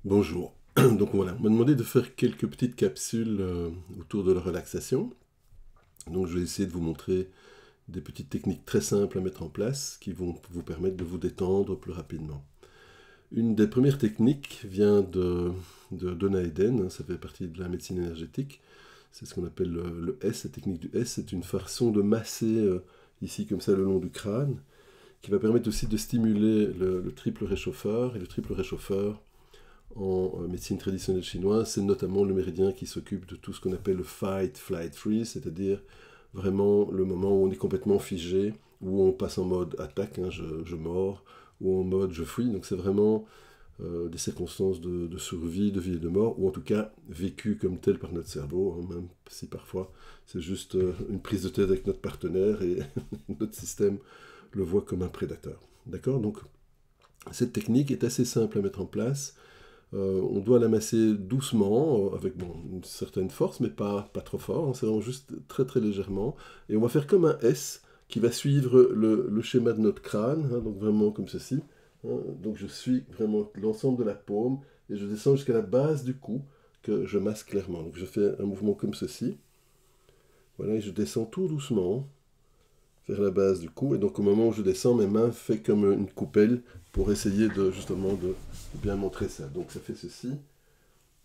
Bonjour. Donc voilà, on m'a demandé de faire quelques petites capsules autour de la relaxation. Donc je vais essayer de vous montrer des petites techniques très simples à mettre en place qui vont vous permettre de vous détendre plus rapidement. Une des premières techniques vient de Donna Eden, hein, ça fait partie de la médecine énergétique. C'est ce qu'on appelle le S, la technique du S. C'est une façon de masser ici comme ça le long du crâne, qui va permettre aussi de stimuler le triple réchauffeur. Et le triple réchauffeur, en médecine traditionnelle chinoise, c'est notamment le méridien qui s'occupe de tout ce qu'on appelle le fight, flight, freeze, c'est-à-dire vraiment le moment où on est complètement figé, où on passe en mode attaque, hein, je mords, ou en mode je fuis. Donc c'est vraiment des circonstances de survie, de vie et de mort, ou en tout cas vécues comme telles par notre cerveau, hein, même si parfois c'est juste une prise de tête avec notre partenaire et notre système le voit comme un prédateur. D'accord? Donc cette technique est assez simple à mettre en place. On doit l'amasser doucement, avec bon, une certaine force, mais pas trop fort, hein, c'est vraiment juste très très légèrement. Et on va faire comme un S qui va suivre le schéma de notre crâne, hein, donc vraiment comme ceci. Hein. Donc je suis vraiment l'ensemble de la paume et je descends jusqu'à la base du cou que je masse clairement. Donc je fais un mouvement comme ceci. Voilà, et je descends tout doucement vers la base du cou. Et donc au moment où je descends, mes mains font comme une coupelle pour essayer de justement de bien montrer ça. Donc ça fait ceci.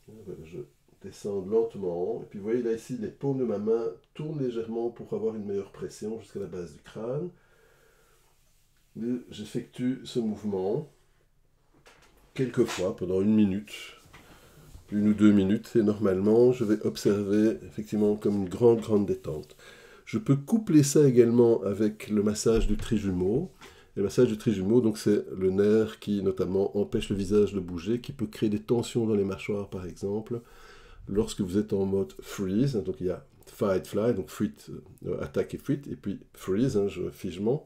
Voilà, je descends lentement. Et puis vous voyez là ici, les paumes de ma main tournent légèrement pour avoir une meilleure pression jusqu'à la base du crâne. J'effectue ce mouvement quelques fois pendant une minute, une ou deux minutes, et normalement je vais observer effectivement comme une grande détente. Je peux coupler ça également avec le massage du trijumeau. Le massage du trijumeau, donc c'est le nerf qui notamment empêche le visage de bouger, qui peut créer des tensions dans les mâchoires par exemple. Lorsque vous êtes en mode freeze, hein, donc il y a fight, fly, donc fuite, attaque et fuite, et puis freeze, hein, figement.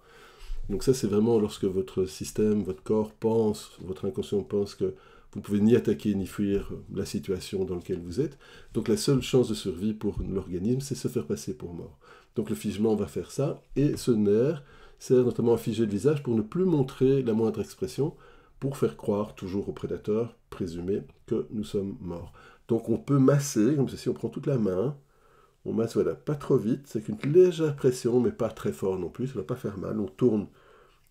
Donc ça c'est vraiment lorsque votre système, votre corps pense, votre inconscient pense que vous ne pouvez ni attaquer ni fuir la situation dans laquelle vous êtes. Donc la seule chance de survie pour l'organisme, c'est se faire passer pour mort. Donc le figement va faire ça, et ce nerf sert notamment à figer le visage pour ne plus montrer la moindre expression, pour faire croire toujours au prédateur présumé que nous sommes morts. Donc on peut masser, comme ceci, on prend toute la main, on masse, voilà, pas trop vite, c'est qu'une légère pression, mais pas très fort non plus, ça ne va pas faire mal. On tourne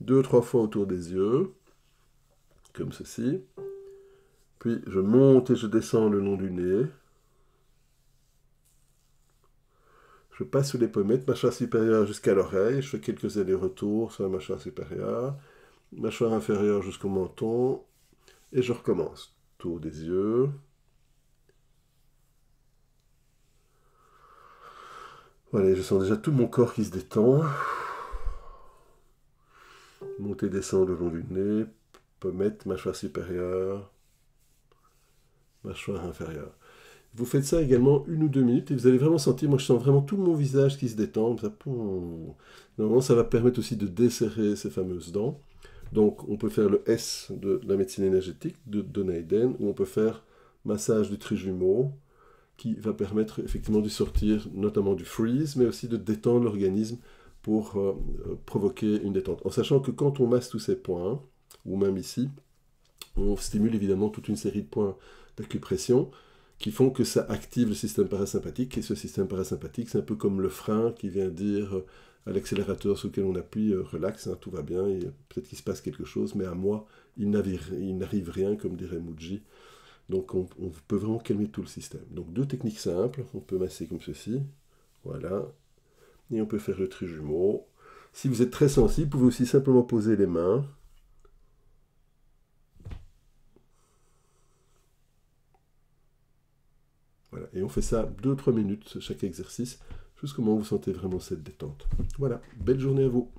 2-3 fois autour des yeux, comme ceci. Puis je monte et je descends le long du nez. Je passe sous les pommettes, mâchoire supérieure jusqu'à l'oreille, je fais quelques allers-retours sur la mâchoire supérieure, mâchoire inférieure jusqu'au menton, et je recommence. Tour des yeux. Voilà, je sens déjà tout mon corps qui se détend. Monter, descendre le long du nez, pommette, mâchoire supérieure, mâchoire inférieure. Vous faites ça également une ou deux minutes et vous allez vraiment sentir, moi je sens vraiment tout mon visage qui se détend. Ça, normalement, ça va permettre aussi de desserrer ces fameuses dents. Donc on peut faire le S de la médecine énergétique de Donna Eden, ou on peut faire massage du trijumeau, qui va permettre effectivement de sortir notamment du freeze, mais aussi de détendre l'organisme pour provoquer une détente. En sachant que quand on masse tous ces points, ou même ici, on stimule évidemment toute une série de points d'acupression qui font que ça active le système parasympathique, et ce système parasympathique, c'est un peu comme le frein qui vient dire à l'accélérateur sur lequel on appuie, relax, hein, tout va bien, peut-être qu'il se passe quelque chose, mais à moi, il n'arrive rien, comme dirait Muji. Donc on peut vraiment calmer tout le système. Donc deux techniques simples, on peut masser comme ceci, voilà, et on peut faire le trijumeau. Si vous êtes très sensible, vous pouvez aussi simplement poser les mains. Voilà, et on fait ça 2-3 minutes chaque exercice, jusqu'au moment où vous sentez vraiment cette détente. Voilà, belle journée à vous.